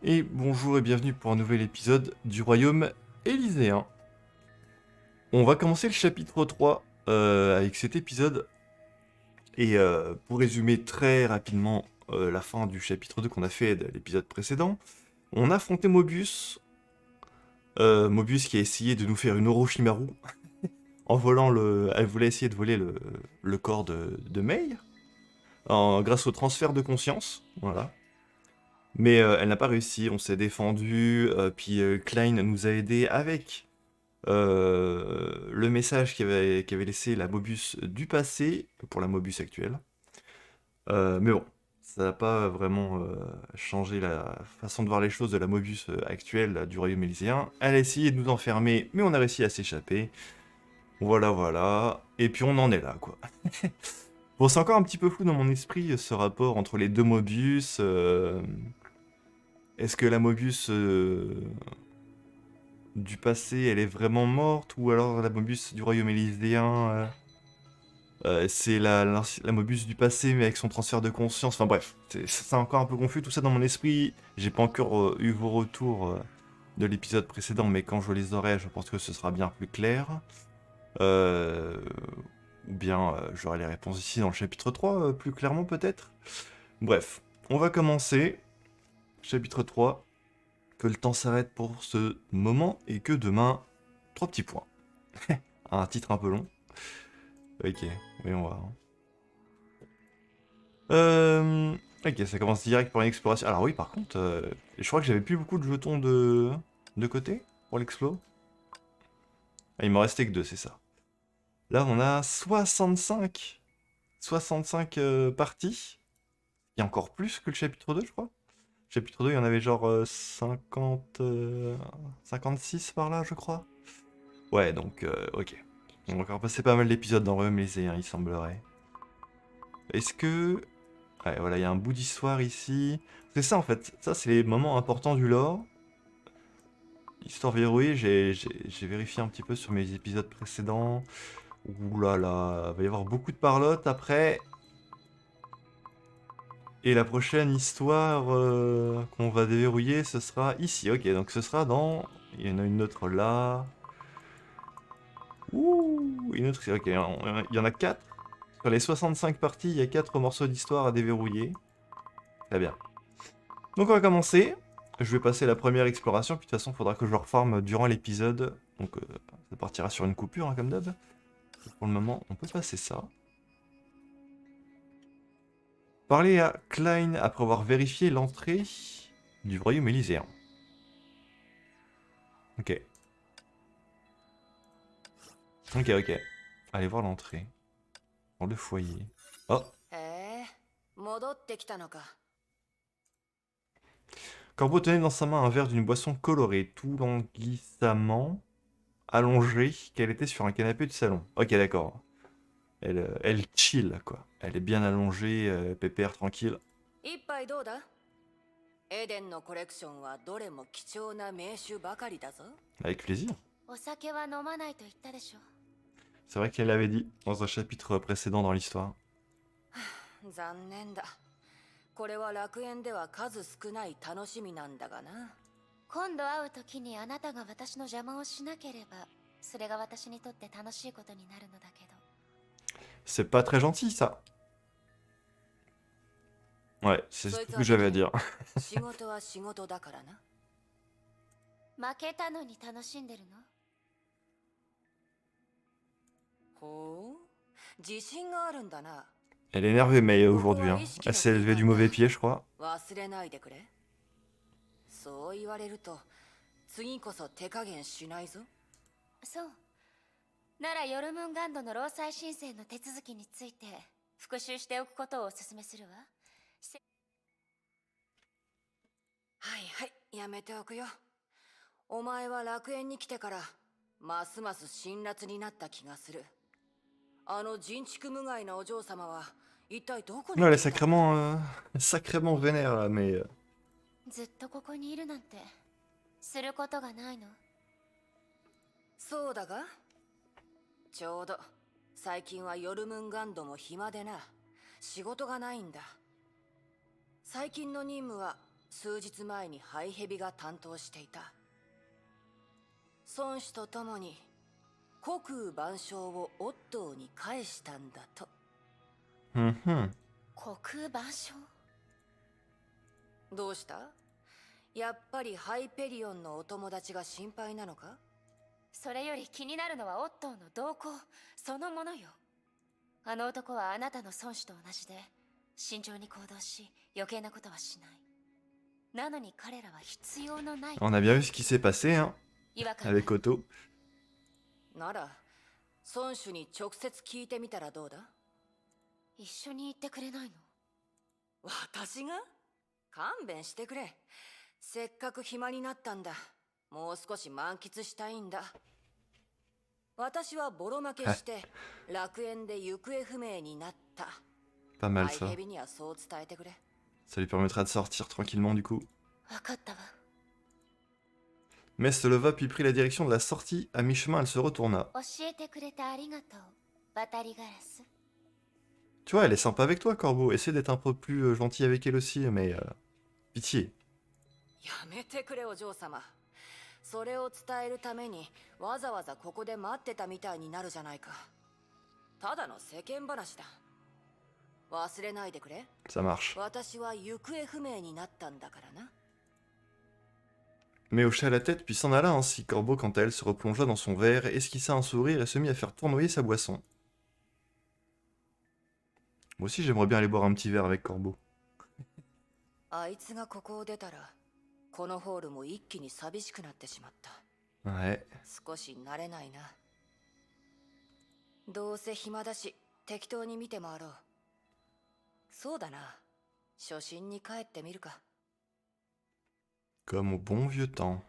Et bonjour et bienvenue pour un nouvel épisode du Royaume Élyséen. On va commencer le chapitre 3 avec cet épisode. Et pour résumer très rapidement la fin du chapitre 2 qu'on a fait de l'épisode précédent, on a affronté Mobius. Mobius qui a essayé de nous faire une Orochimaru en volant le... Elle voulait essayer de voler le corps de Mei grâce au transfert de conscience. Voilà. Mais elle n'a pas réussi, on s'est défendu, puis Klein nous a aidé avec le message qu'avait laissé la Mobius du passé pour la Mobius actuelle. Mais bon, ça n'a pas vraiment changé la façon de voir les choses de la Mobius actuelle du Royaume Élyséen. Elle a essayé de nous enfermer, mais on a réussi à s'échapper. Voilà, voilà. Et puis on en est là, quoi. Bon, c'est encore un petit peu flou dans mon esprit ce rapport entre les deux Mobius. Est-ce que la Mobius du passé, elle est vraiment morte, ou alors la Mobius du Royaume Élyséen, c'est la Mobius du passé, mais avec son transfert de conscience. Enfin bref, c'est encore un peu confus tout ça dans mon esprit. J'ai pas encore eu vos retours de l'épisode précédent, mais quand je les aurai, je pense que ce sera bien plus clair. Euh, ou bien j'aurai les réponses ici dans le chapitre 3, plus clairement peut-être. Bref, on va commencer. Chapitre 3. Que le temps s'arrête pour ce moment et que demain, 3 petits points. Un titre un peu long. Ok, voyons voir. Ok, ça commence direct pour une exploration. Alors oui, par contre, je crois que j'avais plus beaucoup de jetons de côté pour l'explo. Ah, il m'en restait que 2, c'est ça. Là, on a 65. 65 parties. Il y a encore plus que le chapitre 2, je crois. Le chapitre 2, il y en avait genre 50... 56 par là, je crois. Ouais, donc, ok. On va encore passer pas mal d'épisodes dans Royaume Lycéen, il semblerait. Est-ce que... Ouais, voilà, il y a un bout d'histoire ici. C'est ça, en fait. Ça, c'est les moments importants du lore. Histoire verrouillée, j'ai vérifié un petit peu sur mes épisodes précédents. Ouh là là, il va y avoir beaucoup de parlotte après. Et la prochaine histoire qu'on va déverrouiller, ce sera ici. Ok, donc ce sera dans... Il y en a une autre là. Ouh, une autre... Ok, il y en a 4. Sur les 65 parties, il y a 4 morceaux d'histoire à déverrouiller. Très bien. Donc on va commencer. Je vais passer la première exploration, puis de toute façon, il faudra que je reforme durant l'épisode. Donc ça partira sur une coupure, hein, comme d'hab. Pour le moment, on peut passer ça. Parler à Klein après avoir vérifié l'entrée du royaume élyséen. Ok. Ok, ok. Allez voir l'entrée. Dans le foyer. Oh. へえ、戻ってきたのか。Corbeau tenait dans sa main un verre d'une boisson colorée, tout languissamment allongée, qu'elle était sur un canapé du salon. Ok, d'accord. Elle chill, quoi. Elle est bien allongée, pépère, tranquille. 一杯どうだ？エデンのコレクションはどれも貴重な名酒ばかりだぞ。Avec plaisir. お酒は飲まないと言ったでしょ。C'est vrai qu'elle l'avait dit dans un chapitre précédent dans l'histoire. 残念だ。これは楽園では数少ない楽しみなんだがな。今度会う時にあなたが私の邪魔をしなければ、それが私にとって楽しいことになるのだけど。C'est pas très gentil, ça. Ouais, c'est そい tout つ ce que はさ j'avais à て、dire. 仕事は仕事だからな。負けたのに楽しんでるの？ほう、自信があるんだな。Elle est énervée, mais ここ aujourd'hui, は hein. 意識 Elle の s'est 空 levée du 間だ。mauvais pied, je crois. 忘れないでくれ。そう言われると、次こそ手加減しないぞ。そう。ならヨルムンガンドの労災申請の手続きについて復習しておくことをお勧めするわ。はいはい、やめておくよ。お前は楽園に来てからますます辛辣になった気がする。あの人畜無害なお嬢様は一体どこに Non, 行っ elle est ていたんだ？ sacrément, sacrément vénère, là, mais... ずっとここにいるなんてすることがないの？そうだが、ちょうど最近はヨルムンガンドも暇でな、仕事がないんだ。最近の任務は数日前にハイヘビが担当していた。孫子と共に虚空万象をオットーに返したんだと。Mhm. 虚空万象？どうした？やっぱりハイペリオンのお友達が心配なのか？それより気になるのはオットーの動向そのものよ。あの男はあなたの孫子と同じで慎重に行動し余計なことはしない。なのに彼らは必要のない。 On a bien vu ce qui s'est passé, hein, 違和感 avec Otto. なら孫子に直接聞いてみたらどうだ？一緒に行ってくれないの？私が？勘弁してくれ。せっかく暇になったんだ。もう少し満喫したいんだ。私はボロ負けして楽園で行方不明になった。 Pas mal ハイ ça. ヘビにはそう伝えてくれ。 Ça lui permettra de sortir tranquillement du coup. 分かったわ。 Mess se leva puis prit la direction de la sortie. À mi-chemin, elle se retourna. 教えてくれてありがとう、バタリガラス。 Tu vois, elle est sympa avec toi, Corbeau. Essaie d'être un peu plus gentil avec elle aussi, mais pitié. やめてくれお嬢様。それを伝えるためにわざわざここで待ってたみたいになるじゃないか。ただの世間話だ。忘れないでくれ。 Ça marche. 私は行方不明になったんだからな。 Mais hocha la tête puis s'en alla ainsi. Corbeau, quant à elle, se replongea dans son verre, esquissa un sourire et se mit à faire tournoyer sa boisson. Moi aussi, j'aimerais bien aller boire un petit verre avec Corbeau. あいつがここを出たらこのホールも一気に寂しくなってしまった。 Ouais. 少し慣れないな。どうせ暇だし適当に見て回ろう。そうだな、初心に帰ってみるか。 Comme au bon vieux temps.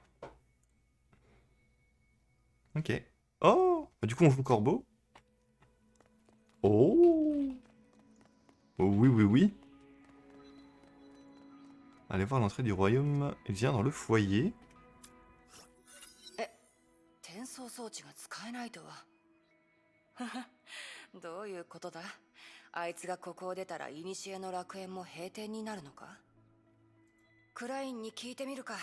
Ok. Oh, du coup, on joue Corbeau. Oh. Oh oui, oui, oui. Allez voir l'entrée du royaume. Il vient dans le foyer. 転送装置が使えないとは。どういうことだ？あいつがここを出たら古の楽園も閉店になるのか？クラインに聞いてみるか。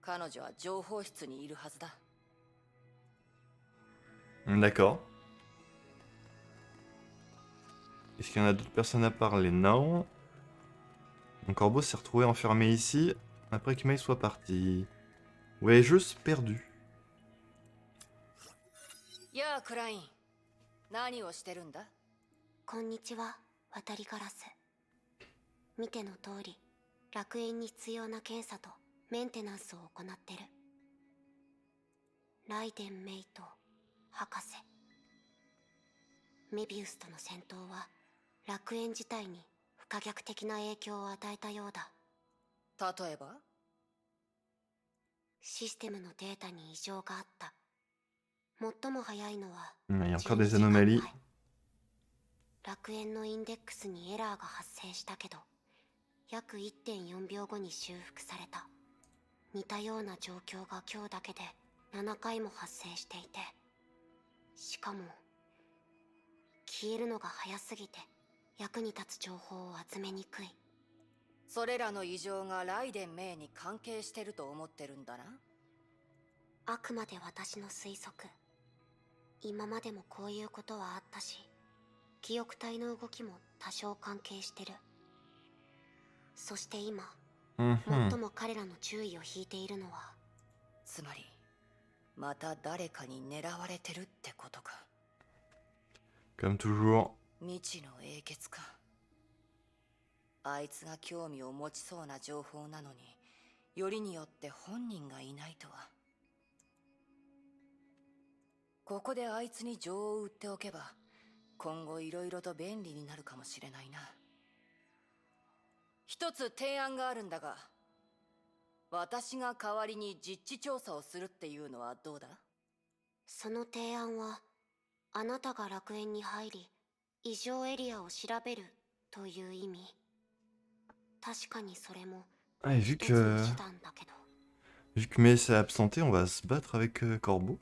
彼女は情報室にいるはずだ。 D'accord. Est-ce qu'il y en a d'autres personnes à parler? Non. Donc Corbeau s'est retrouvé enfermé ici après que May soit parti. Voyageuse perdue. やあクライン、何をしてるんだ？こんにちは、渡りガラス。見ての通り、楽園に必要な検査とメンテナンスを行ってる。ライデン・メイと博士。メビウスとの戦闘は楽園自体に不可逆的な影響を与えたようだ。例えば？システムのデータに異常があった。最も早いのは Il y a encore 12 des 時間 anomalies. 前。楽園のインデックスにエラーが発生したけど、約 1.4 秒後に修復された。似たような状況が今日だけで7回も発生していて、しかも消えるのが早すぎて役に立つ情報を集めにくい。それらの異常がライデン・メイに関係してると思ってるんだな。あくまで私の推測。今までもこういうことはあったし、記憶体の動きも多少関係してる。そして今、 Mhm. 最も彼らの注意を引いているのは、つまりまた誰かに狙われてるってことか。 Comme toujours. 未知の英傑か。あいつが興味を持ちそうな情報なのに、よりによって本人がいないとは。ここであいつに情を売っておけば、今後いろいろと便利になるかもしれないな。一つ提案があるんだが、私が代わりに実地調査をするっていうのはどうだ？その提案は、あなたが楽園に入り、異常エリアを調べるという意味。確かにそれも Ah, et 一つの手段だけど。 vu que May s'est absenté, on va se battre avec Corbeau.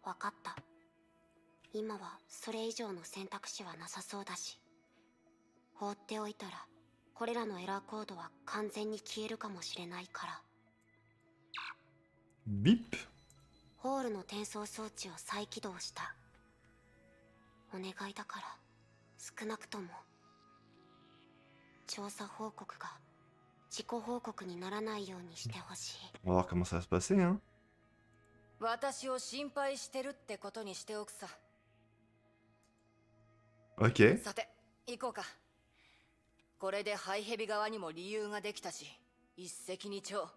わかった。今はそれ以上の選択肢はなさそうだし、放っておいたらこれらのエラーコードは完全に消えるかもしれないから。 Bip. ホールの転送装置を再起動した。お願いだから少なくとも調査報告が自己報告にならないようにしてほしい。 On va voir comment ça va se passer, hein. 私を心配してるってことにしておくさ。 Ok. さて行こうか。これでハイヘビ側にも理由ができたし、一石二鳥。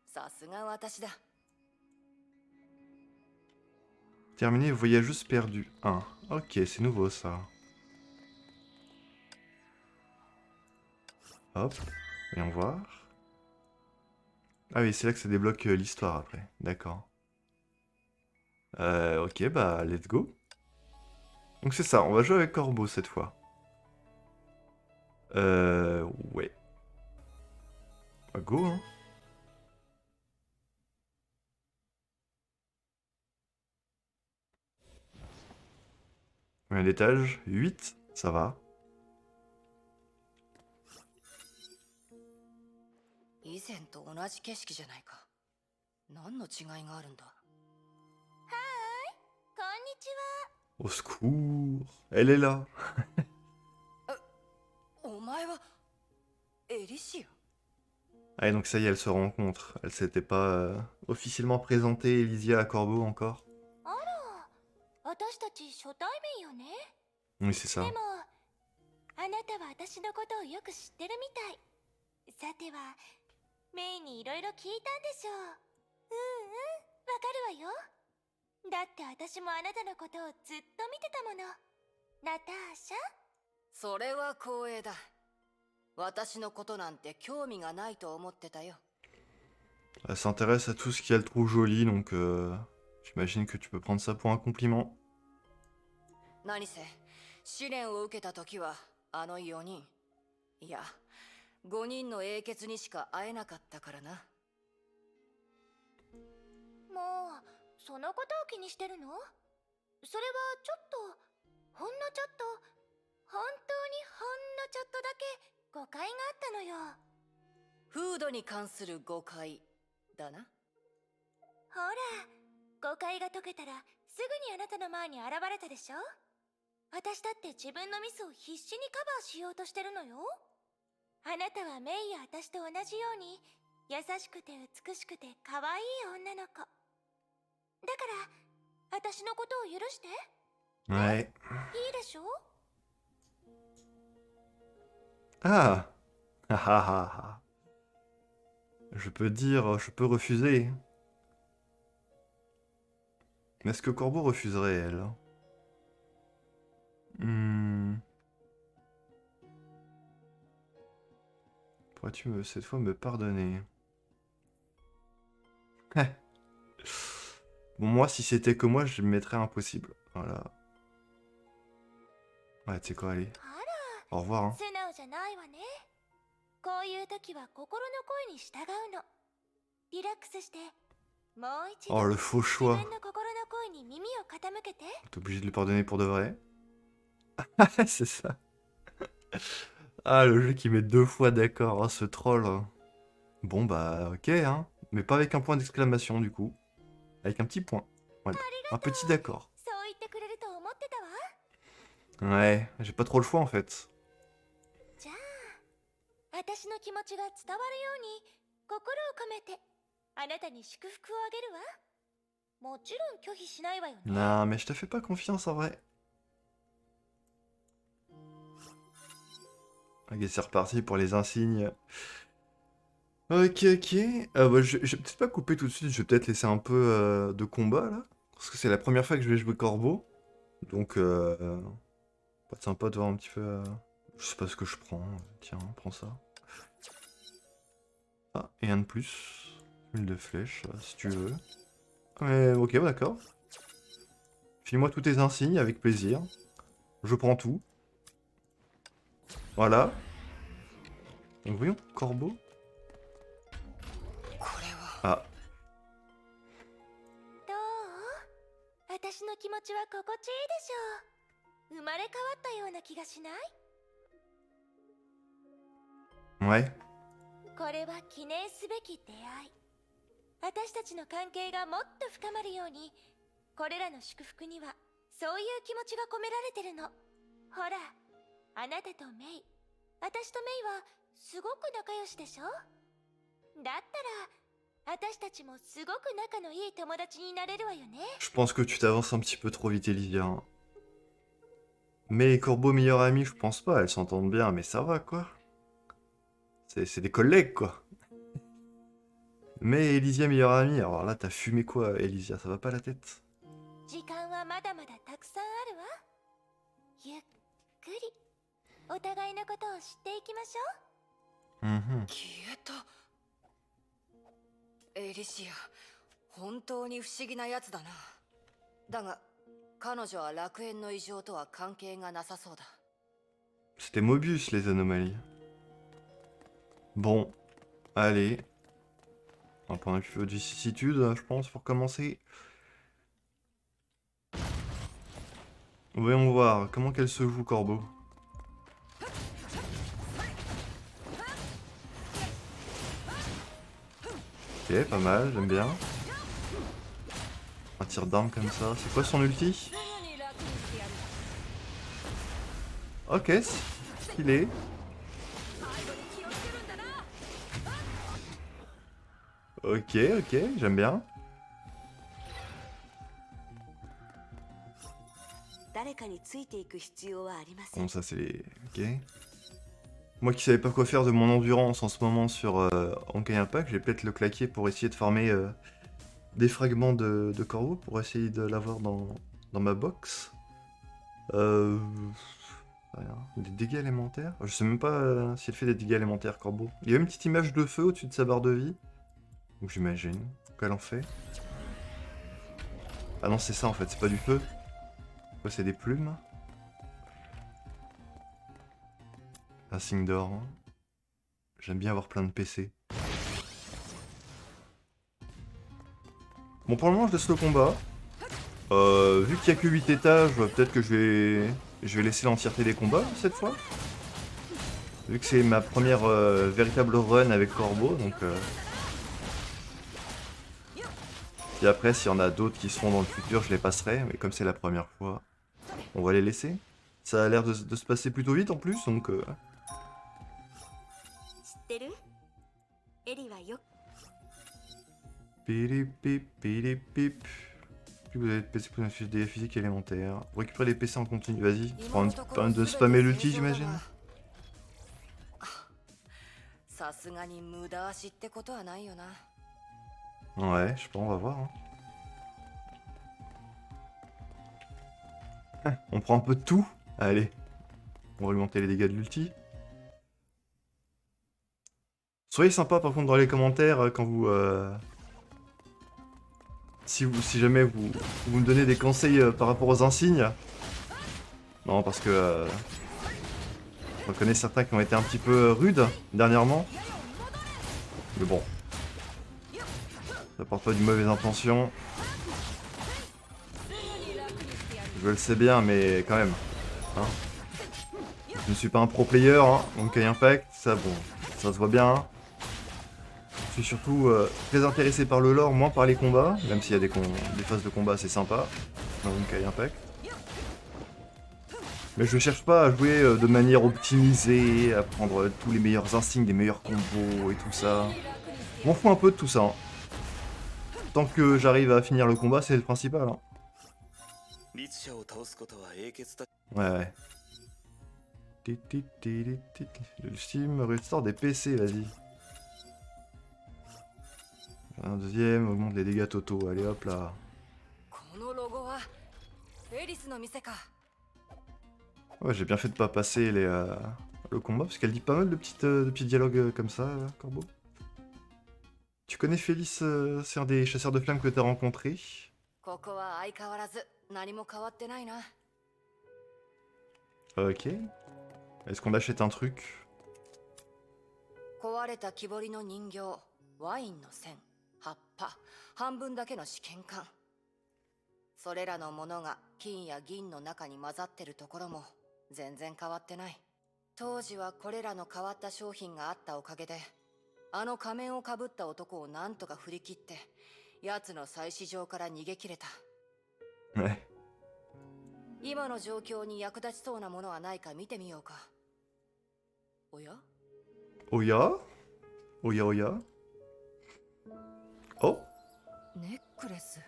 さすが私だ。 Terminé, voyageuse perdue. 1. Ok, c'est nouveau ça. Hop, voyons voir. Ah oui, c'est là que ça débloque l'histoire après. D'accord. Ok, bah let's go. Donc c'est ça, on va jouer avec Corbeau cette fois. Ouais. Bah go, hein. Combien d'étages? 8, ça va. 以前と同じ景色じゃないか。何の違いがあるんだ。こんにち Au secours. Elle est là. は。お前はエリシア。 Ah, et donc ça y est, elles se rencontrent. Elle s'était pas officiellement présentée, Elysia à Corbeau encore. 私たち初対面よね。 Oui, c'est ça. でもあなたは私のことをよく知ってるみたい。さてはメイにいろいろ聞いたんでしょう。わかるわよ。だって私もあなたのことをずっと見てたもの。ナターシャ。それは光栄だ。私のことなんて興味がないと思ってたよ。 Elle s'intéresse à tout ce qu'elle trouve joli, donc j'imagine que tu peux prendre ça pour un compliment. 何せ試練を受けた時はあの4人、いや5人の英傑にしか会えなかったからな。もうそのことを気にしてるの？それはちょっとほんのちょっと本当にほんのちょっとだけ誤解があったのよ。フードに関する誤解だな。ほら、誤解が解けたらすぐにあなたの前に現れたでしょ。私だって自分のミスを必死にカバーしようとしてるのよ。あなたはメイや私と同じように優しくて美しくて可愛い女の子。だから私のことを許して。 Ouais. いいでしょ。 Ah. Ah ah ah ah. Je peux dire, je peux refuser. Mais est-ce que Corbeau refuserait, elle? Pourrais-tu cette fois me pardonner? Bon, moi, si c'était que moi, je me mettrais impossible. Voilà. Ouais, tu sais quoi, allez. Au revoir, hein. 素直じゃないわね。こういう時は心の声に従うの。リラックスして、もう一度 Oh, le faux 自 choix. 分の心の声に耳を傾けて。 T'es obligé de lui pardonner pour de vrai? C'est ça. Ah, le jeu qui met 2 fois d'accord, hein, ce troll. Bon, bah, ok, hein. Mais pas avec un point d'exclamation, du coup. Avec un petit point. Voilà. Un petit d'accord. そう言ってくれると思ってたわ。 Ouais, j'ai pas trop le choix, en fait. じゃあ、私の気持ちが伝わるように心を込めてあなたに祝福をあげるわ。もちろん拒否しないわよね。 Non, mais je te fais pas confiance, en vrai. Ok, c'est reparti pour les insignes. Ok, ok. Bah, je vais peut-être pas couper tout de suite, je vais peut-être laisser un peu de combat, là. Parce que c'est la première fois que je vais jouer Corbeau. Donc, pas de sympa de voir un petit peu... Je sais pas ce que je prends. Tiens, prends ça. Ah, et un de plus. Huile de flèche, si tu veux. Mais, ok, bah, d'accord. File-moi tous tes insignes, avec plaisir. Je prends tout. Voilà. Donc, voyons, Corbeau. これは Ah, どう？私の気持ちは心地いいでしょう。生まれ変わったような気がしない？ Ouais. これは記念すべき出会い。私たちの関係がもっと深まるように、これらの祝福にはそういう気持ちが込められてるの。ほら、あなたとメイ、私とメイはすごく仲良しでしょ？だったら私たちもすごく仲のいい友達になれるわよね。Je pense que tu t'avances un petit peu trop vite, Elysia, hein. Mais Corbeau, meilleur ami, je pense pas. Elles s'entendent bien, mais ça va, quoi. C'est des collègues, quoi. Mais Elysia, meilleure amie. Alors là, t'as fumé quoi, Elysia? Ça va pas la tête? 時間はまだまだたくさんあるわ。ゆっくりお互いのことを知っていきましょう。Mhm. 消えた。エリシア、本当に不思議なやつだな。だが彼女は楽園の異常とは関係がなさそうだ。 C'était Mobius, les anomalies. Bon, allez. On va prendre un petit peu de vicissitude, je pense, pour commencer. Voyons voir, comment qu'elle se joue, Corbeau. Ok, pas mal, j'aime bien. Un tir d'arme comme ça. C'est quoi son ulti? Ok, stylé. Ok, ok, j'aime bien. Bon, ça c'est les... Ok. Moi qui savais pas quoi faire de mon endurance en ce moment sur Honkai Impact, je vais peut-être le claquer pour essayer de farmer des fragments de corbeau pour essayer de l'avoir dans ma box. Rien. Des dégâts élémentaires? Je sais même pas si elle fait des dégâts élémentaires, corbeau. Il y a une petite image de feu au-dessus de sa barre de vie. Donc j'imagine qu'elle en fait. Ah non, c'est ça en fait, c'est pas du feu. Quoi, c'est des plumes? Un signe d'or. Hein. J'aime bien avoir plein de PC. Bon, pour le moment, je laisse le combat. Vu qu'il n'y a que 8 étages, peut-être que je vais laisser l'entièreté des combats cette fois. Vu que c'est ma première véritable run avec Corbeau, donc... Puis après, s'il y en a d'autres qui seront dans le futur, je les passerai. Mais comme c'est la première fois, on va les laisser. Ça a l'air de se passer plutôt vite en plus, donc... Pip, pip, pip, pip. Plus vous avez de PC pour une fiche des physiques élémentaires. Vous récupérez les PC en continu, vas-y. Pas de spammer l'ulti, j'imagine. Ouais, je sais pas, on va voir. Hein. On prend un peu de tout. Allez. On va augmenter les dégâts de l'ulti. Soyez sympa par contre dans les commentaires quand vous... Si jamais vous me donnez des conseils par rapport aux insignes. Non, parce que... je reconnais certains qui ont été un petit peu rudes dernièrement. Mais bon. Ça porte pas d'une mauvaise intention. Je le sais bien, mais quand même. Hein. Je ne suis pas un pro player, hein, donc Impact, ça bon, ça se voit bien. Hein. Je suis surtout très intéressé par le lore, moins par les combats, même s'il y a des phases de combat assez sympas dans Honkai Impact. Mais je cherche pas à jouer de manière optimisée, à prendre tous les meilleurs insignes, les meilleurs combos et tout ça. Je m'en fous un peu de tout ça. Hein. Tant que j'arrive à finir le combat, c'est le principal. Hein. Ouais. Le Steam restore des PC, vas-y. Un deuxième, augmente les dégâts totaux. Allez hop là. Ouais, j'ai bien fait de pas passer le combat parce qu'elle dit pas mal de petits dialogues comme ça, Corbeau. Tu connais Félix, c'est un des chasseurs de flammes que t'as rencontré. Ok. Est-ce qu'on achète un truc? 壊れた木彫りの人形、ワインの線、葉っぱ、半分だけの試験管。それらのものが金や銀の中に混ざってるところも全然変わってない。当時はこれらの変わった商品があったおかげで、あの仮面をかぶった男をなんとか振り切って、奴の再市場から逃げ切れた。Ouais. 今の状況に役立ちそうなものはないか見てみようか。おや Oya Oya Oya. Oh ネックレス。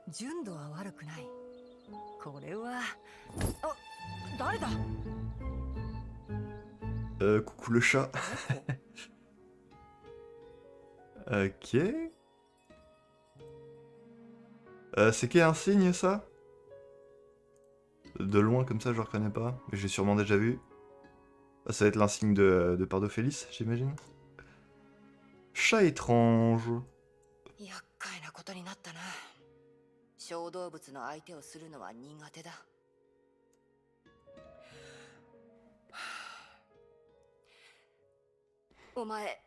純度は悪くない。これは。あ、誰だ Coucou le chat. Ok. C'est quel un signe ça? De loin comme ça je reconnais pas, mais j'ai sûrement déjà vu. Ah, ça va être l'insigne de Pardophélis, j'imagine. Chat étrange. 厄介なことになったな。小動物の相手をするのは苦手だ。お前、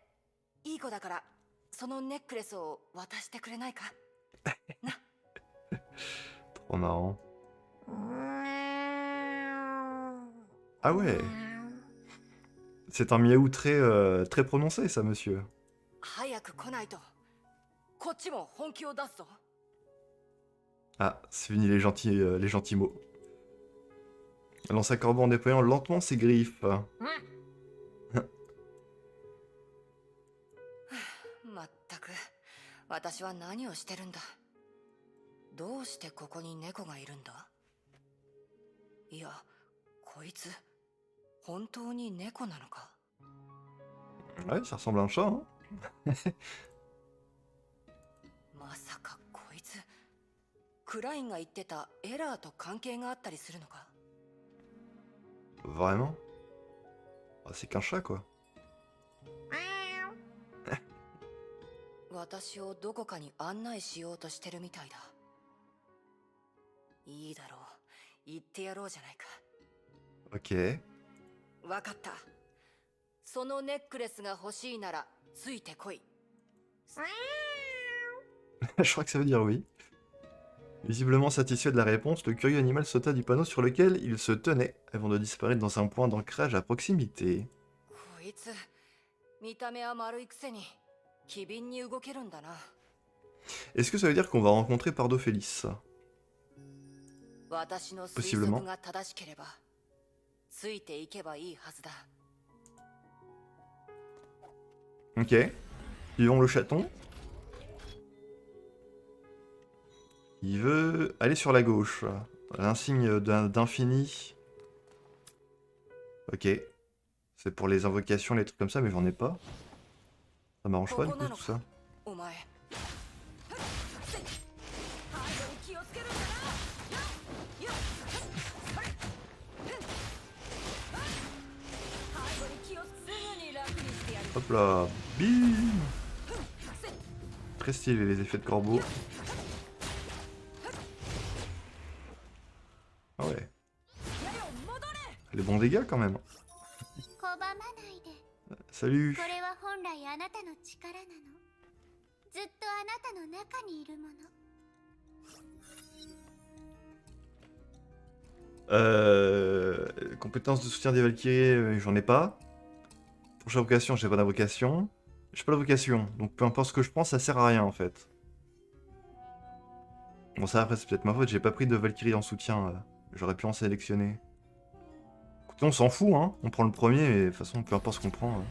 いい子だから、そのネックレスを渡してくれないかな。Trop marrant. Ah ouais. C'est un miaou très prononcé ça, monsieur. 早く来ないと、こっちも本気を出すぞ。 Ah, c'est fini les gentils mots. Elle lance un corbeau en déployant lentement ses griffes. まったく、私は何をしてるんだ。どうしてここに猫がいるんだ。いや、こいつ、本当に猫なのか。 Ouais, ça ressemble à un chat, hein. まさかこいつ、クラインが言ってたエラーと関係があったりするのか。 Vraiment? Ah, c'est qu'un chat, quoi. 私をどこかに案内しようとしてるみたいだ。いいだろう、言ってやろうじゃないか。 Ok. わかった。そのネックレスが欲しいならついてこい。 Je crois que ça veut dire oui. Visiblement satisfait de la réponse, le curieux animal sauta du panneau sur lequel il se tenait, avant de disparaître dans un point d'ancrage à proximité. こいつ、見た目は丸いくせに機敏に動けるんだな。 Est-ce que ça veut dire qu'on va rencontrer Pardophélis? 私の推測が正しければ、ついていけばいいはずだ。 Ok. Suivons le chaton. Il veut aller sur la gauche. L'insigne d'infini. Ok. C'est pour les invocations, les trucs comme ça, mais j'en ai pas. Ça m'arrange pas du coup tout ça. お前。 Hop là. Bim. Très stylé les effets de corbeau. Ah ouais. Les bons dégâts quand même. Salut. Compétence de soutien des Valkyries, j'en ai pas. Prochaine invocation, j'ai pas d'invocation. J'ai pas d'invocation, donc peu importe ce que je prends, ça sert à rien en fait. Bon, ça après, c'est peut-être ma faute, j'ai pas pris de Valkyrie en soutien. J'aurais pu en sélectionner. Écoutez, on s'en fout, hein. On prend le premier, mais de toute façon, peu importe ce qu'on prend.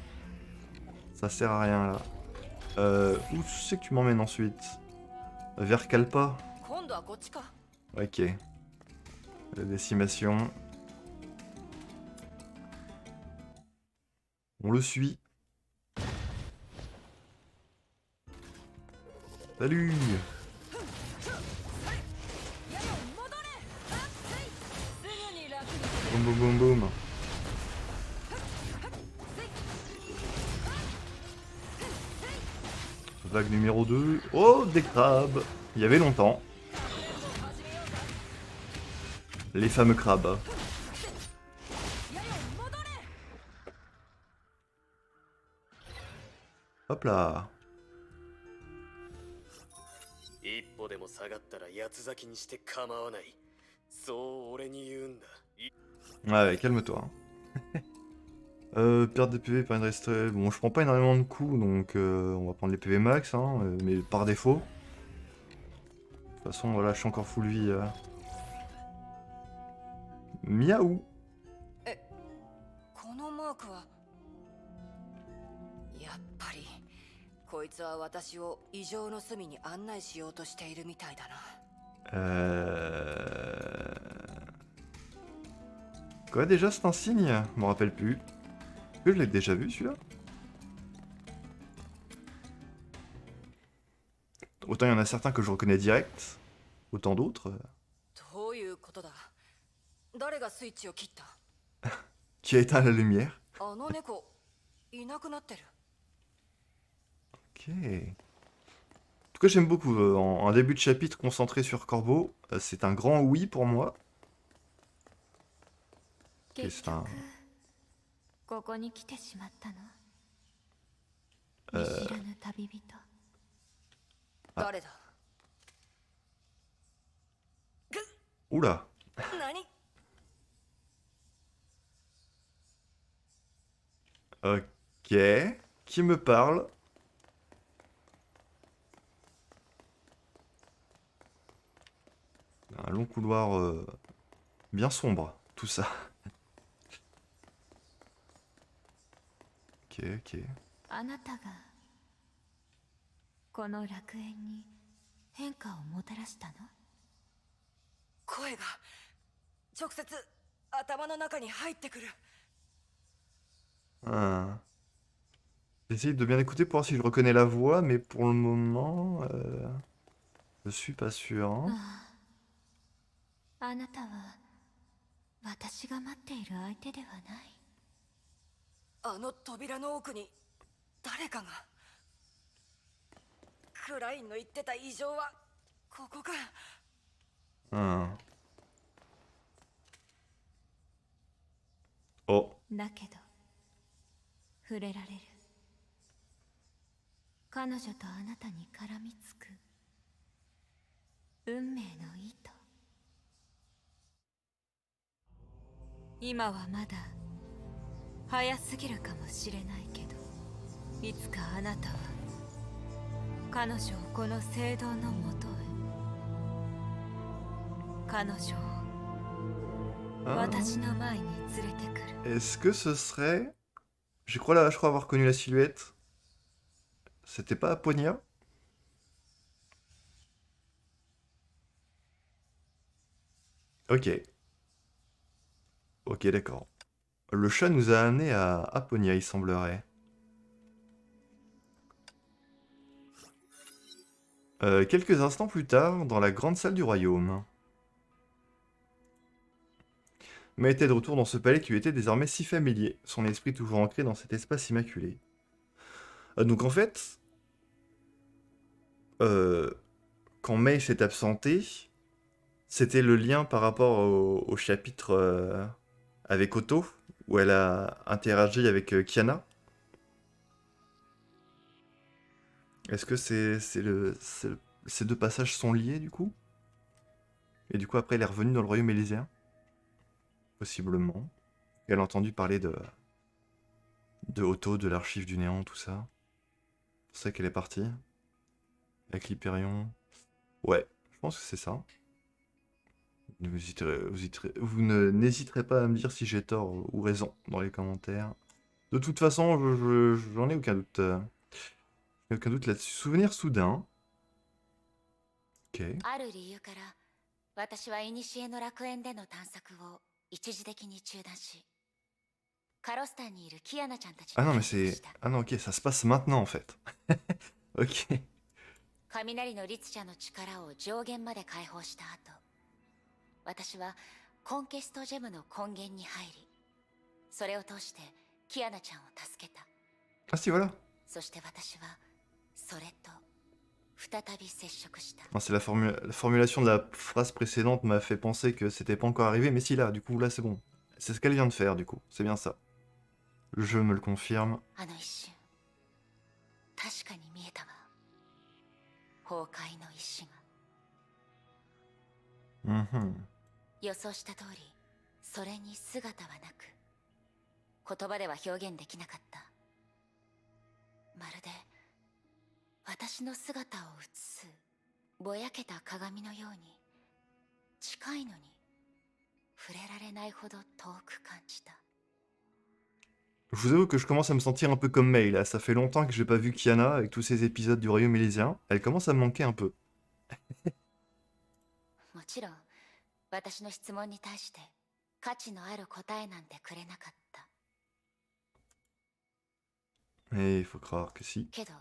Ça sert à rien là. Où c'est que tu m'emmènes ensuite? Vers Kalpa. Ok. La décimation. On le suit. Salut! Boum boum boum boum. Vague numéro 2. Oh, des crabes! Il y avait longtemps. Les fameux crabes. Hop là. Ouais, calme-toi. Hein. Perte des PV par une restée. Bon, je prends pas énormément de coups, donc on va prendre les PV max, hein, mais par défaut. De toute façon, voilà, je suis encore full vie. Miaou! このマークはやっぱりこいつは私を異常の隅に案内しようとしているみたいだな。Quoi déjà c'est un signe? Je m'en rappelle plus. Est-ce que je l'ai déjà vu celui-là? Autant il y en a certains que je reconnais direct, autant d'autres. どういうことだ。誰がスイッチを切った。 Qui a éteint la lumière? あの猫いなくなってる。 Ok. En tout cas, j'aime beaucoup. Un début de chapitre concentré sur Corbeau, c'est un grand oui pour moi. Ok, c'est un. ここに来てしまったの。Euh, 見知らぬ旅人。誰だ。 Oula. 何。 Ok. Qui me parle? Un long couloir bien sombre, tout ça. Ok, ok. あなたがこの楽園に変化をもたらしたの？声が直接頭の中に入ってくる。 Ah. J'essaye de bien écouter pour voir si je reconnais la voix, mais pour le moment, je suis pas sûr. Hein. あなたは私が待っている相手ではない。あの扉の奥に誰かが。クラインの言ってた異常はここか。 Ah. Oh. だけど触れられる。彼女とあなたに絡みつく運命の糸。今はまだ早すぎるかもしれないけど、いつかあなたは彼女をこの聖堂のもとへ、彼女を Ah. 私の前に連れてくる。 Est-ce que ce serait... je crois avoir reconnu la silhouette. C'était pas Aponia? Ok. Ok, d'accord. Le chat nous a amené à Aponia, il semblerait. Quelques instants plus tard, dans la grande salle du royaume. Mais était de retour dans ce palais qui lui était désormais si familier, son esprit toujours ancré dans cet espace immaculé. Donc en fait, quand Mei s'est absentée, c'était le lien par rapport au chapitre avec Otto, où elle a interagi avec Kiana. Est-ce que ces deux passages sont liés du coup? Et du coup après elle est revenue dans le royaume élyséen? Possiblement. Elle a entendu parler de Otto, de l'archive du néant, tout ça. C'est ça qu'elle est partie. Avec l'Hyperion. Ouais, je pense que c'est ça. Vous n'hésiterez pas à me dire si j'ai tort ou raison dans les commentaires. De toute façon, j'en ai aucun doute. Aucun doute là-dessus. Souvenir soudain. Ok. ある理由から私は古の楽園での探索を一時的に中断し、カロスタンにいるキアナちゃんたちに Ah non, mais 話を c'est... した。 Ah non, ok, ça se passe maintenant en fait. Ok. 雷の律者の力を上限まで解放した後、私はコンケストジェムの根源に入り、それを通してキアナちゃんを助けた。 Ah si, voilà. そして私はそれと再び接触した。 Non, c'est la formulation de la phrase précédente m'a fait penser que c'était pas encore arrivé, mais si là, du coup, là c'est bon. C'est ce qu'elle vient de faire, du coup. C'est bien ça. Le jeu me le confirme. あの一瞬、確かに見えたわ。崩壊の石が。 Mhm. 予想した通り、それに姿はなく、言葉では表現できなかった。まるで私の姿を映すぼやけた鏡のように、近いのに触れられないほど遠く感じた。 Je vous avoue que je commence à me sentir un peu comme Mei, là. Ça fait longtemps que j'ai pas vu Kiana avec tous ces épisodes du Royaume Élysien. Elle commence à me manquer un peu. もちろん私の質問に対して価値のある答えなんてくれなかった。 Et il faut croire que si. けど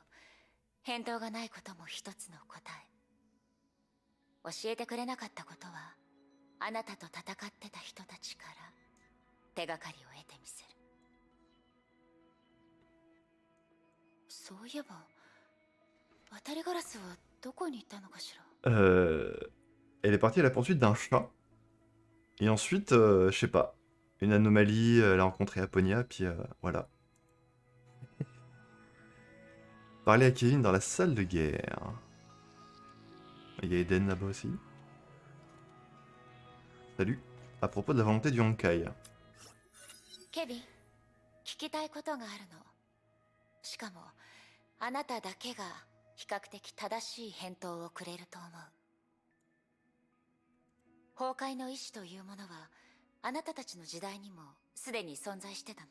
返答がないことも一つの答え。教えてくれなかったことは、あなたと戦ってた人たちから手がかりを得てみせる。そういえば渡りガラスはどこに行ったのかしら。 Elle est partie à la poursuite d'un chat. Et ensuite, je sais pas. Une anomalie, elle a rencontré Aponia, puis voilà. Parler à Kevin dans la salle de guerre. Il y a Eden là-bas aussi. Salut. À propos de la volonté du Honkai. ケビン、聞きたいことがあるの。しかもあなただけが比較的正しい返答をくれると思う。崩壊の意志というものはあなたたちの時代にもすでに存在してたの？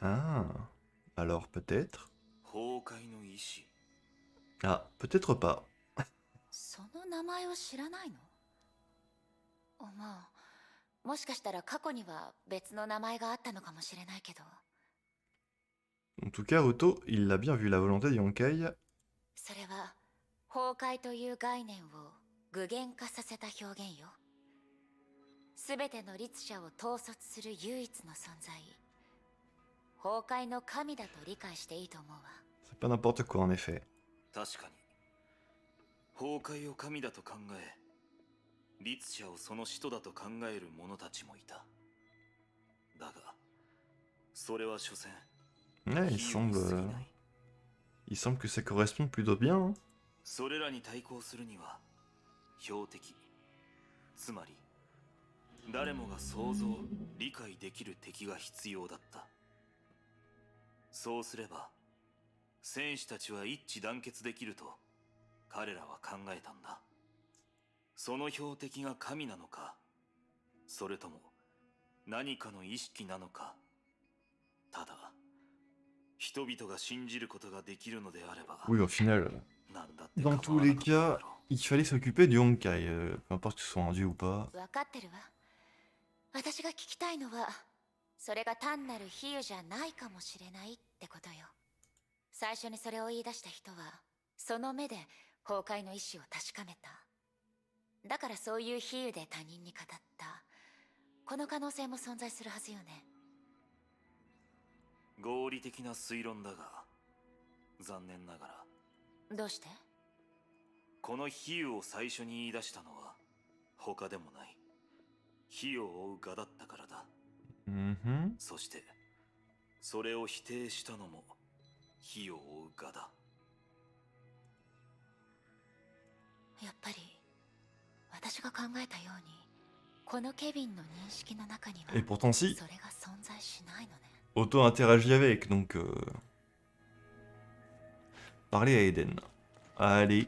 Ah. Alors peut-être. 崩壊の意志。 Ah, peut-être pas. その名前を知らないの？まあ、もしかしたら過去には別の名前があったのかもしれないけど。 En tout cas, Otto, il l'a bien vu, la volonté du Honkai. それは崩壊という概念を具現化させた表現よ。すべての律者を統率する唯一の存在、崩壊の神だと理解していいと思うわ。 C'est pas n'importe quoi, en effet. 確かに崩壊を神だと考え、律者をその使徒だと考える者たちもいた。だがそれは所詮 Ouais, 比喩に過ぎない。 il semble que ça correspond plutôt bien. Hein. それらに対抗するには標的、つまり誰もが想像理解できる敵が必要だった。そうすれば戦士たちは一致団結できると彼らは考えたんだ。その標的が神なのか、それとも何かの意識なのか。ただ人々が信じることができるのであれば、 Oui, au final, なんだって dans 構わ tous な les かっただ cas, ろ il fallait s'occuper du Honkai, peu importe que ce soit un dieu ou pas. 分かってるわ。私が聞きたいのは、それが単なる比喩じゃないかもしれないってことよ。最初にそれを言い出した人は、その目で崩壊の意志を確かめた。だからそういう比喩で他人に語った。この可能性も存在するはずよね。合理的な推論だが、残念ながらどうして？この比喩を最初に言い出したのは他でもない、火を追う蛾だったからだ。 Mhm. そしてそれを否定したのも火を追う蛾だ。やっぱり私が考えたように、このケビンの認識の中には Et pourtant, si, それが存在しないのね。 Otto interagit avec, donc... Parler à Eden. Allez.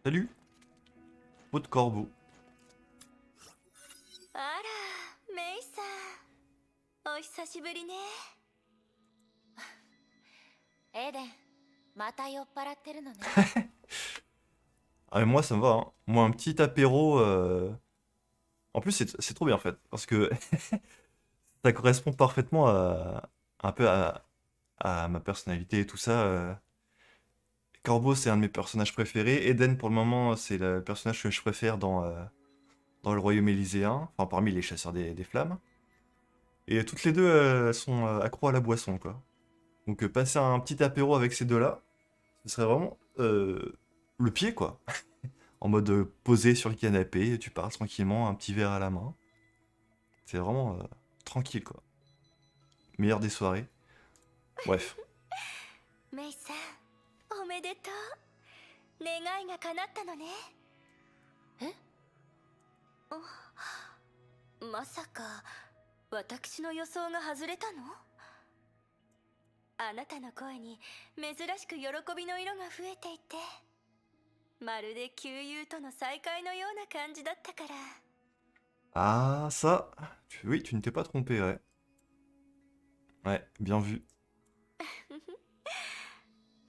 Salut. Peau de corbeau. あら、メイさん、お久しぶりね。エデン、また酔っ払ってるのね。 Ah, mais moi, ça me va. Hein. Moi, un petit apéro... En plus, c'est trop bien, en fait. Parce que ça correspond parfaitement un peu à ma personnalité et tout ça. Corbeau, c'est un de mes personnages préférés. Eden, pour le moment, c'est le personnage que je préfère dans le Royaume Élyséen. Enfin, parmi les chasseurs des flammes. Et toutes les deux, elles sont accros à la boisson, quoi. Donc, passer un petit apéro avec ces deux-là, ce serait vraiment le pied, quoi. En mode posé sur le canapé, tu parles tranquillement, un petit verre à la main. C'est vraiment tranquille, quoi. Meilleure des soirées. Bref. メイさん、おめでとう。願いが叶ったのね。え？まさか私の予想が外れたの？あなたの声に珍しく喜びの色が増えていて、まるで旧友との再会のような感じだったから。 Ah, ça. Oui, tu ne t'es pas trompé, ouais. Ouais, bien vu.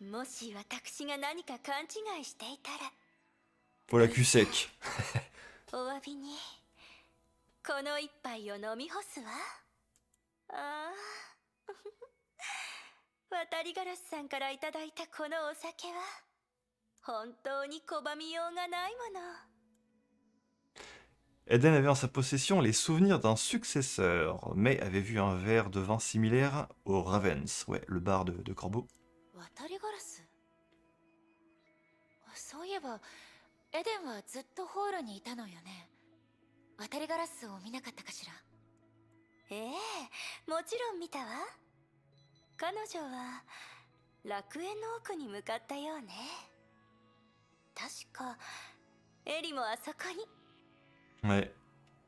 もし私が何か勘違いしていたら Pour la cul sec. お詫びにこの一杯を飲み干すわ。ああ渡りガラスさんからいただいたこのお酒は本当に拒みようがないもの。 Eden avait en sa possession les souvenirs d'un successeur, mais avait vu un verre de vin similaire au Ravens, ouais, le bar de Corbeau. 渡りガラス、そういえばエデンはずっとホールにいたのよね。渡りガラスを見なかったかしら？ええ、もちろん見たわ。彼女は楽園の奥に向かったようね。確かエリもあそこに。 Ouais,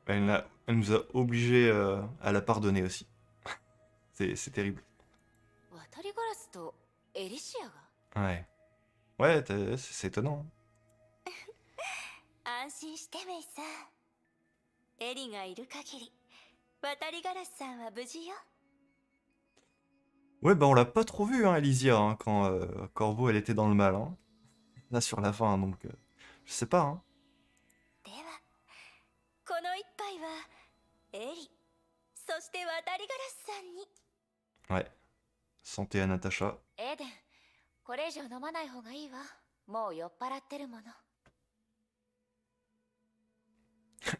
elle nous a obligés à la pardonner aussi. C'est terrible. 渡りガラスとエリシアが？ Ouais. Ouais, c'est étonnant. 安心してメイさん。エリがいる限り渡りガラスさんは無事よ。 Ouais, bah on l'a pas trop vu, hein, Elysia, hein, quand Corbeau, elle était dans le mal, hein. Là, sur la fin, donc... je sais pas, hein. ではこの一杯はエリ、そして渡りガラスさんに。 Ouais. Santé à Natacha. エデン、これ以上飲まない方がいいわ。もう酔っ払ってるもの。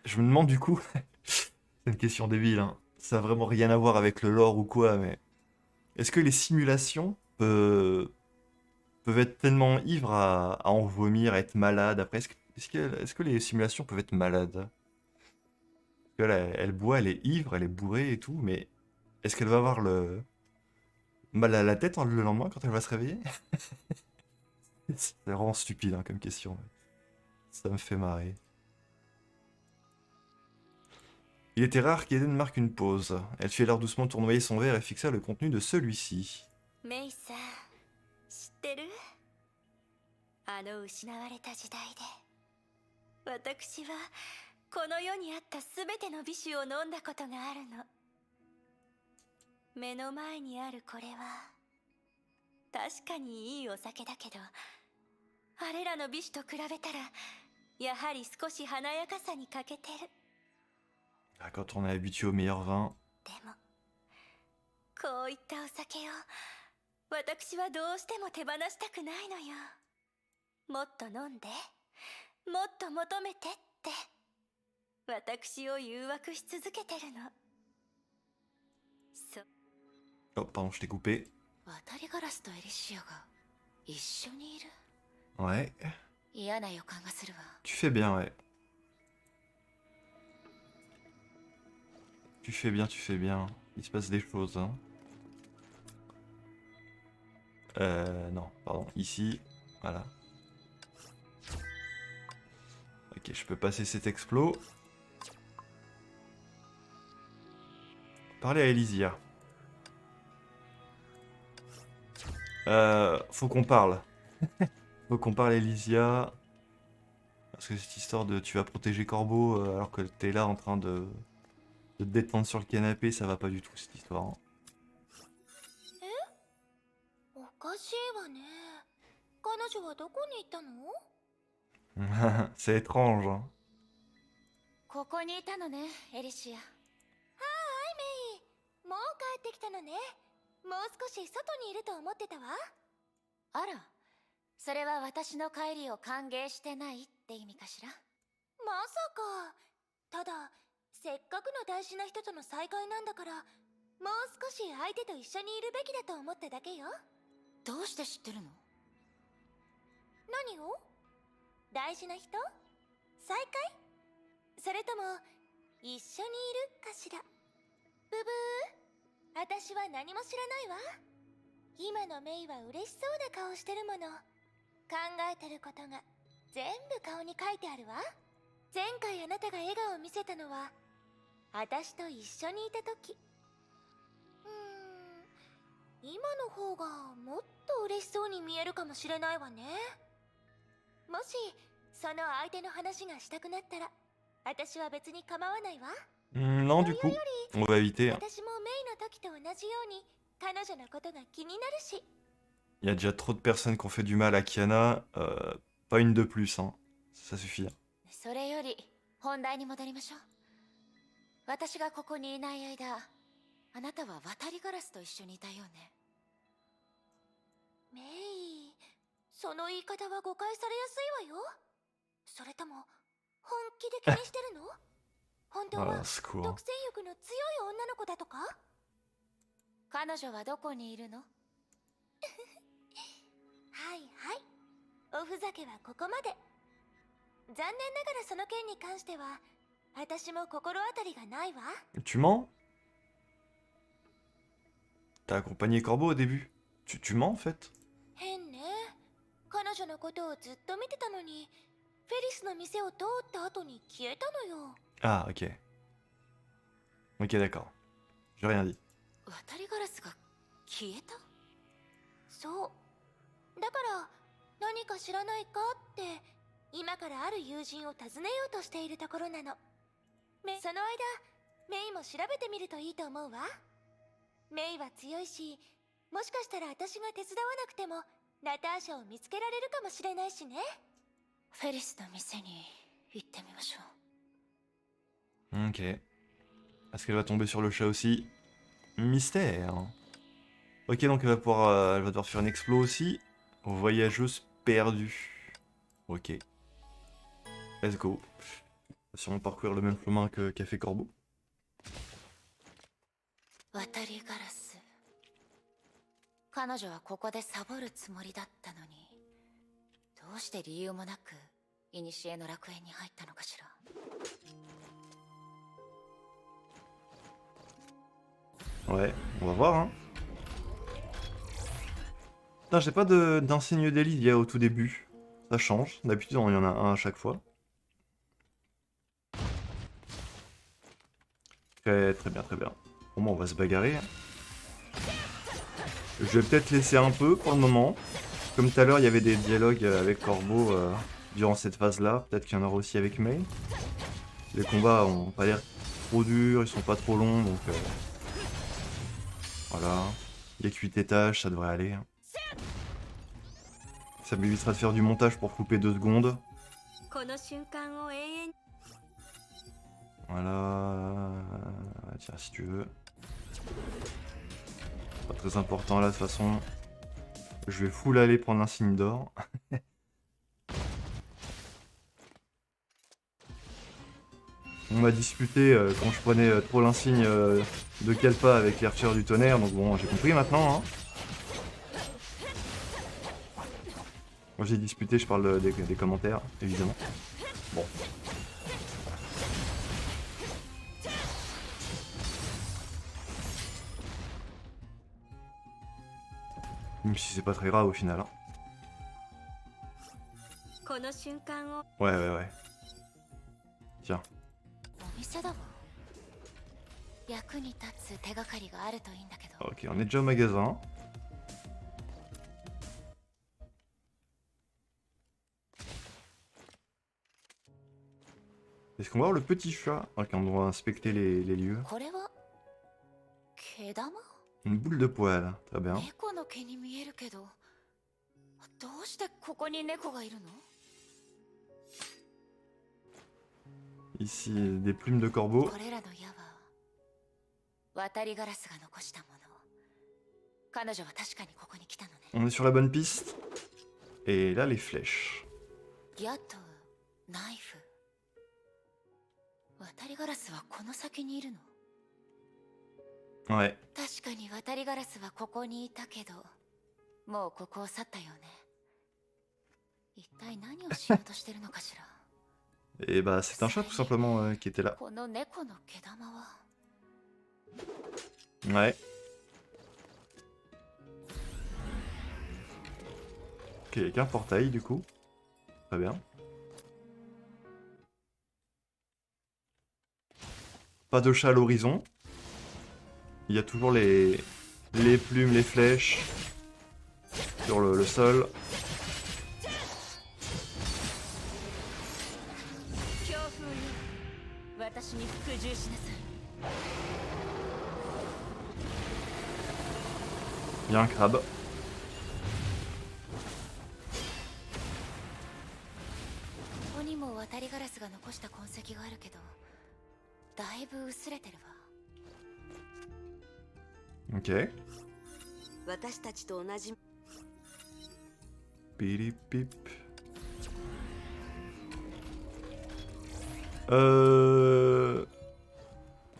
Je me demande du coup... c'est une question débile, hein. Ça a vraiment rien à voir avec le lore ou quoi, mais... Est-ce que les simulations peuvent être tellement ivres à en vomir, à être malades après? Est-ce que les simulations peuvent être malades? Parce que là, elle boit, elle est ivre, elle est bourrée et tout, mais est-ce qu'elle va avoir le mal à la tête le lendemain quand elle va se réveiller? C'est vraiment stupide, hein, comme question. Ça me fait marrer. Il était rare qu'Eden marque une pause. Elle fit alors doucement tournoyer son verre et fixa le contenu de celui-ci. メイさん、知ってる？あの失われた時代で私はこの世にあったすべての美酒を飲んだことがあるの。目の前にあるこれは確かにいいお酒だけど、あれらの美酒と比べたらやはり少し華やかさに欠けてる。 Ah, quand on est habitué au meilleur vin. でもこういったお酒を私はどうしても手放したくないのよ。もっと飲んで、もっと求めてって私を誘惑し続けてるの。Oh, pardon, je t'ai coupé. 渡りガラスとエリシアが一緒にいる。 Ouais. 嫌な予感がするわ。 Tu fais bien, ouais. Tu fais bien, tu fais bien. Il se passe des choses, hein. Non, pardon. Ici, voilà. Ok, je peux passer cet explos. Parler à Elysia. Faut qu'on parle. Faut qu'on parle à Elysia. Parce que cette histoire de tu vas protéger Corbeau alors que t'es là en train de te détendre sur le canapé, ça va pas du tout cette histoire, hein. おかしいわね。彼女はどこに行ったの？ C'est étrange, hein. ここにいたのね、エリシア。もう帰ってきたのね。もう少し外にいると思ってたわ。あら、それは私の帰りを歓迎してないって意味かしら？まさか。ただ、せっかくの大事な人との再会なんだから、もう少し相手と一緒にいるべきだと思っただけよ。どうして知ってるの？何を？大事な人？再会？それとも一緒にいるかしら？ブブー。私は何も知らないわ。今のメイは嬉しそうな顔してるもの。考えてることが全部顔に書いてあるわ。前回あなたが笑顔を見せたのは私と一緒にいた時。今の方がもっと嬉しそうに見えるかもしれないわね。もしその相手の話がしたくなったら私は別に構わないわ。 Non, du coup, on va éviter. Hein. 私もメイの時と同じように彼女のことが気になるし。 Il y a déjà trop de personnes qui ont fait du mal à Kiana. Pas une de plus, hein. Ça suffit. それより本題に戻りましょう。私がここにいない間、あなたは渡りガラスと一緒にいたよね。メイ、その言い方は誤解されやすいわよ。それとも本気で気にしてるの？本当は Ah, c'est cool. 独占欲の強い女の子だとか？彼女はどこにいるの？はいはい、おふざけはここまで。残念ながらその件に関しては私も心当たりがないわ。 Tu mens? T'as accompagné Corbeau au début. Tu mens en fait? 変ね。彼女のことをずっと見てたのにフェリスの店を通った後に消えたのよ。 Ah, ok. Ok, d'accord. J'ai rien dit. 渡りガラスが消えた？そうだから何か知らないかって今からある友人を訪ねようとしているところなの。その間メイも調べてみるといいと思うわ。メイは強いし、もしかしたら私が手伝わなくてもナターシャを見つけられるかもしれないしね。フェリスの店に行ってみましょう。 Ok. Est-ce qu'elle va tomber sur le chat aussi? Mystère. Ok, donc elle va devoir faire une explo aussi. Voyageuse perdue. Ok. Let's go. On va sûrement parcourir le même chemin que qu'a fait Corbeau. 渡りガラス。彼女はここでサボるつもりだったのに、どうして理由もなく古の楽園に入ったのかしら。Ouais, on va voir, hein. Putain, j'ai pas d'insigne d'élite il y a au tout début. Ça change. D'habitude, il y en a un à chaque fois. Très, très bien, très bien. Bon, bah, on va se bagarrer. Je vais peut-être laisser un peu pour le moment. Comme tout à l'heure, il y avait des dialogues avec Corbeau durant cette phase-là. Peut-être qu'il y en aura aussi avec Mei. Les combats ont pas l'air trop durs, ils sont pas trop longs, donc... Voilà. Il y a que 8 étages, ça devrait aller. Ça m'évitera de faire du montage pour couper 2 secondes. Voilà. Tiens, si tu veux. Pas très important là, de toute façon. Je vais full aller prendre l'insigne d'or. On m'a disputé quand je prenais trop l'insigne de Kalpa avec les archers du tonnerre, donc bon, j'ai compris maintenant. Hein. Moi j'ai disputé, je parle des commentaires, évidemment. Bon. Même si c'est pas très grave au final. Hein. Ouais, ouais, ouais. Tiens. お店だわ。役に立つ手がかりがあるといいんだけど。 Ok, on est déjà au magasin. Est-ce qu'on va voir le petit chat? Ok, on doit inspecter les lieux. これは毛玉？ Une boule de poil, très bien. 猫の毛に見えるけど、どうしてここに猫がいるの？ Ici, des plumes de corbeau. これらの矢は渡りガラスが残したもの。彼女は確かにここに来たのね。 On est sur la bonne piste. Et là, les flèches. 矢とナイフ。渡りガラスはこの先にいるの？ Ouais. 確かに渡りガラスはここにいたけど、もうここを去ったよね。一体何をしようとしてるのかしら。 Et bah, c'est un chat tout simplement qui était là. この猫の毛玉は。 Ouais. Ok, avec un portail du coup. Très bien. Pas de chat à l'horizon. Il y a toujours les plumes, les flèches sur le sol. 強風よ私に服従しなさい Il y a un crabe. ここにも渡りガラスが残した痕跡があるけどだいぶ薄れてるわ Ok. 私たちと同じ Pip pip.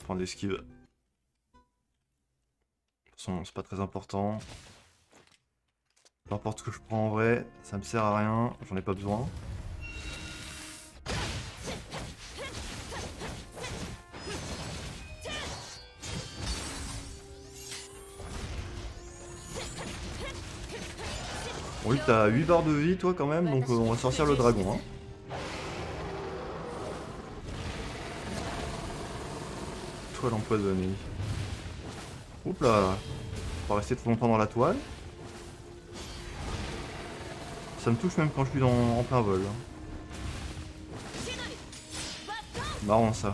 Prendre l'esquive. De toute façon, c'est pas très important. Peu importe ce que je prends en vrai, ça me sert à rien, j'en ai pas besoin. Bon, lui, t'as 8 barres de vie, toi, quand même, donc on va sortir le dragon. Hein. Toile empoisonnée. Oups là, faut pas rester trop longtemps dans la toile. Ça me touche même quand je suis en plein vol. Hein. Marrant ça.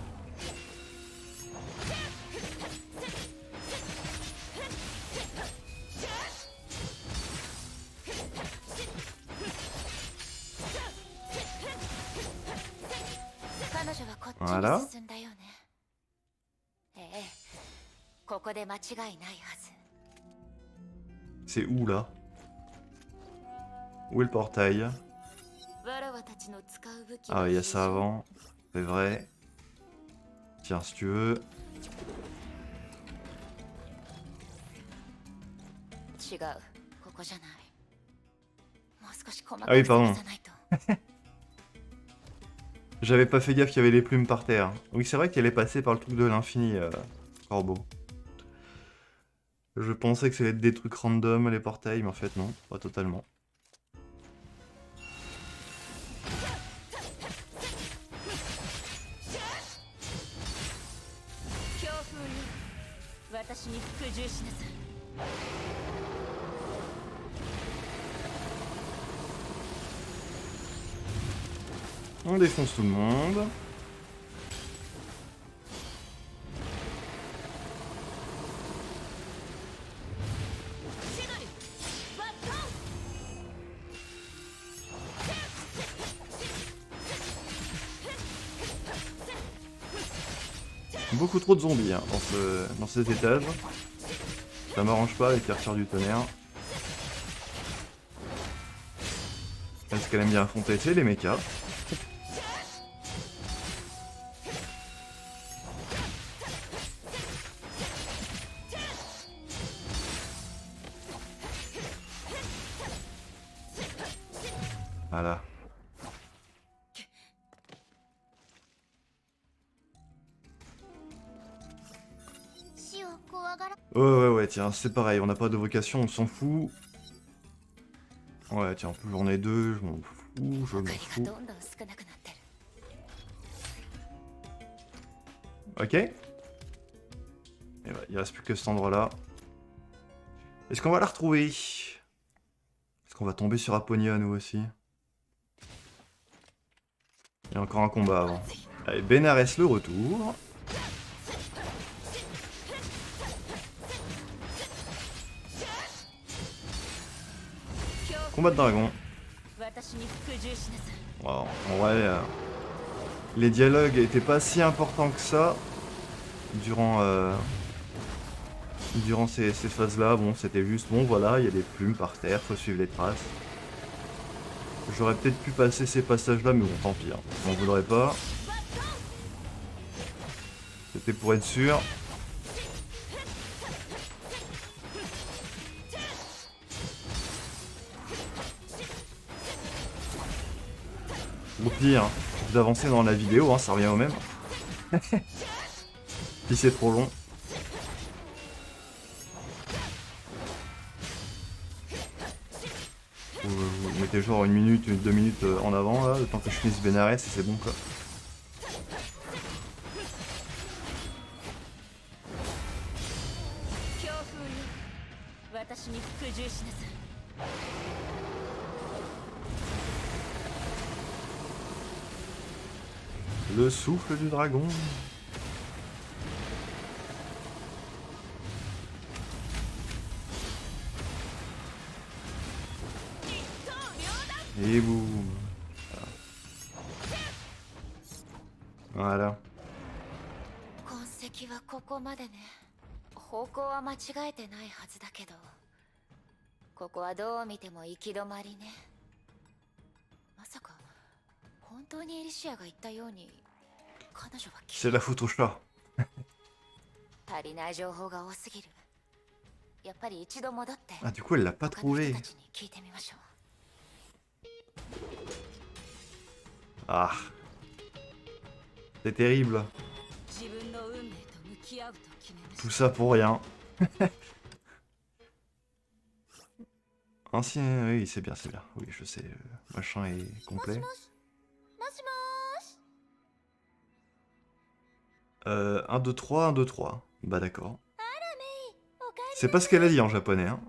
Voilà. 進んだよねええここで間違いないはず C'est où là? Où est le portail? わらわたちの使う武器 Ah, il y a ça avant. C'est vrai. Tiens, si tu veux. 違うここじゃないもう少し細か Ah oui, く pardon. 探さないと J'avais pas fait gaffe qu'il y avait les plumes par terre. Oui, c'est vrai qu'elle est passée par le truc de l'infini, Corbeau. Je pensais que c'était des trucs random, les portails, mais en fait non, pas totalement. On défonce tout le monde. Beaucoup trop de zombies hein, dans cet étage. Ça m'arrange pas avec les tireurs du tonnerre. Est-ce qu'elle aime bien affronter, c'est les mechas. Voilà. Ouais, tiens, c'est pareil, on n'a pas de vocation, on s'en fout. Ouais, tiens, en plus j'en ai deux, je m'en fous, je m'en fous. Ok. Et ouais, il reste plus que cet endroit-là. Est-ce qu'on va la retrouver? Est-ce qu'on va tomber sur Aponia, nous aussi? Il y a encore un combat avant. Allez, Benares le retour. Combat de dragon. Wow. En vrai, les dialogues étaient pas si importants que ça durant ces phases-là. Bon, c'était juste, bon voilà, il y a des plumes par terre, faut suivre les traces. J'aurais peut-être pu passer ces passages-là, mais bon, tant pis. Hein. On voudrait pas. C'était pour être sûr. Au pire, d'avancer dans la vidéo, hein, ça revient au même. Si c'est trop long. Vous mettez genre 1 minute, 2 minutes en avant, là, le temps que je finisse Benares et c'est bon quoi. 私に服従しなさい。 Le souffle du dragon. Et boum. Voilà. 痕跡はここまでね。方向は間違えてないはずだけど、ここはどう見ても行き止まりね。まさか本当にエリシアが言ったように彼女は C'est la faute au chat. 足りない情報が多すぎる。やっぱり一度戻って Ah, du coup, elle l'a pas 他の人 trouvé. たちに聞いてみましょう。 Ah. C'est terrible. 自分の運命と向き合うと決めまし Tout ça pour rien. Ancien, oui, c'est bien, c'est bien. Oui, je sais. Machin est complet. もしもーし 1, 2, 3, 1, 2, 3. Bah d'accord. おかえり C'est pas ce qu'elle a dit en japonais, hein. あの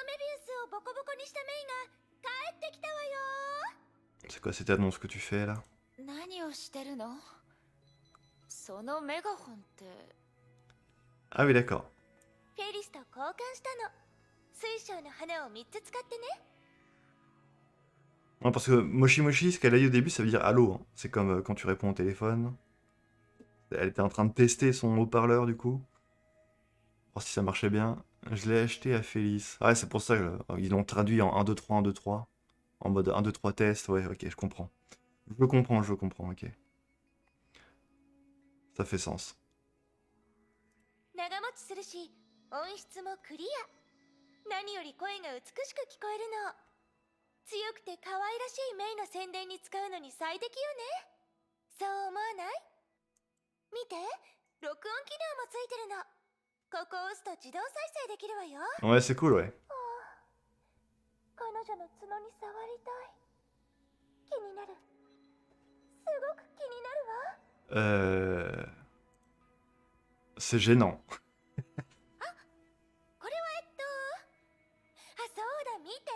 メビウスをボコボコにしたメイが帰ってきたわよ C'est quoi cette annonce que tu fais là? 何をしてるの？そのメガホンって。 Ah oui, d'accord. フェリスと交換したの水晶の花を3つ使ってね Non, parce que Moshi Moshi, ce qu'elle a dit au début, ça veut dire allô. Hein. C'est comme quand tu réponds au téléphone. Elle était en train de tester son haut-parleur du coup. Voir si ça marchait bien. Je l'ai acheté à Félix. Ah ouais, c'est pour ça qu'ils l'ont traduit en 1, 2, 3, 1, 2, 3. En mode 1, 2, 3 test. Ouais, ok, je comprends. Je comprends, ok. Ça fait sens. 長持ちするし音質もクリア何より声が美しく聞こえるの強くて可愛らしいメイの宣伝に使うのに最適よねそう思わない見て録音機能もついてるのここを押すと自動再生できるわよ Ouais, c'est cool, ouais. 彼女の角に触りたい気になるすごく気になるわ C'est gênant. これはあそうだ見て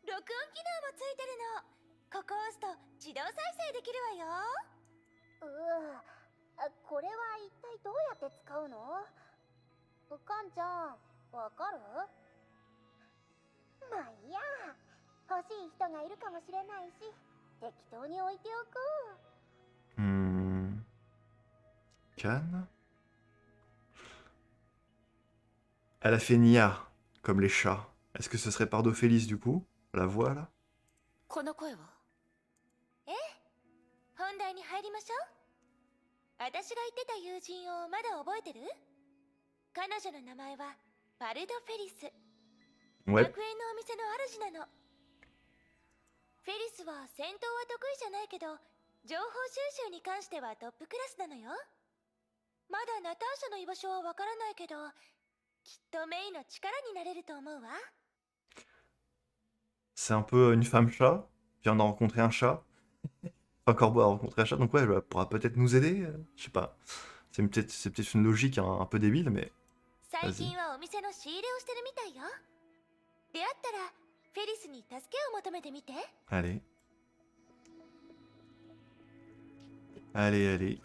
録音機能もついてるのここを押すと自動再生できるわよこれは一体どうやって使うのカンちゃんわかるまあいいや欲しい人がいるかもしれないし適当に置いておく Cannes. Elle a fait Nia, comme les chats. Est-ce que ce serait Pardophélis du coup? La voix là? この声は？本題に入りましょう私が言ってた友人をまだ覚えてる彼女の名前はバルド・フェリス Ouais. 楽園のお店の主なのフェリスは戦闘は得意じゃないけど情報収集に関してはトップクラスなのよまだナターシャの居場所はわからないけどきっとメイの力になれると思うわ C'est un peu une femme chat. Vient d'en rencontrer un chat. Un corbeau a rencontré un chat, donc ouais, elle pourra peut-être nous aider. Je sais pas. C'est peut-être une logique un peu débile, mais 最近はお店の仕入れをしてるみたいよ出会ったらフェリスに助けを求めてみて allez. Allez.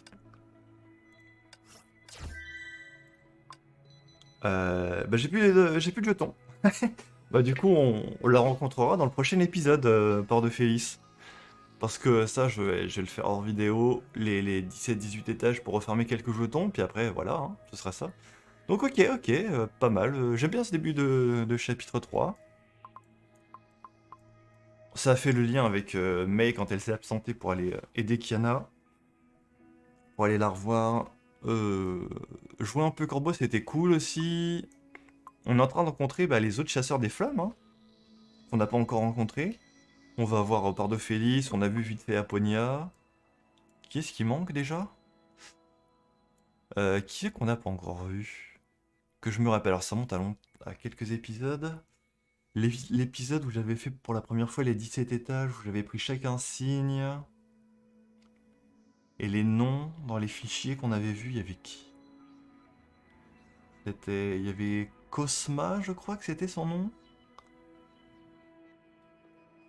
Bah j'ai plus de jetons. Bah du coup on la rencontrera dans le prochain épisode, Port de Félis. Parce que ça je vais le faire hors vidéo, les 17-18 étages pour refermer quelques jetons, puis après voilà, hein, ce sera ça. Donc ok, pas mal. J'aime bien ce début de chapitre 3. Ça a fait le lien avec Mei quand elle s'est absentée pour aller aider Kiana. Pour aller la revoir. Jouer un peu Corbeau, c'était cool aussi. On est en train de rencontrer les autres chasseurs des flammes, hein, qu'on n'a pas encore rencontrés. On va voir Pardophélis, on a vu vite fait Aponia. Qui est-ce qui manque déjà? Qui est qu'on n'a pas encore vu? Que je me rappelle, alors ça monte à quelques épisodes. L'épisode où j'avais fait pour la première fois les 17 étages, où j'avais pris chacun signe. Et les noms dans les fichiers qu'on avait vus, il y avait qui? Il y avait Cosma, je crois que c'était son nom.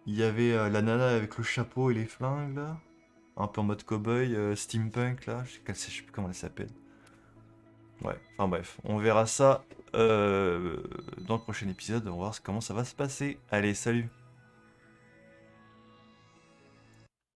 Il y avait la nana avec le chapeau et les flingues, là. Un peu en mode cowboy, steampunk, là. Je sais plus comment elle s'appelle. Ouais, enfin bref, on verra ça dans le prochain épisode. On va voir comment ça va se passer. Allez, salut!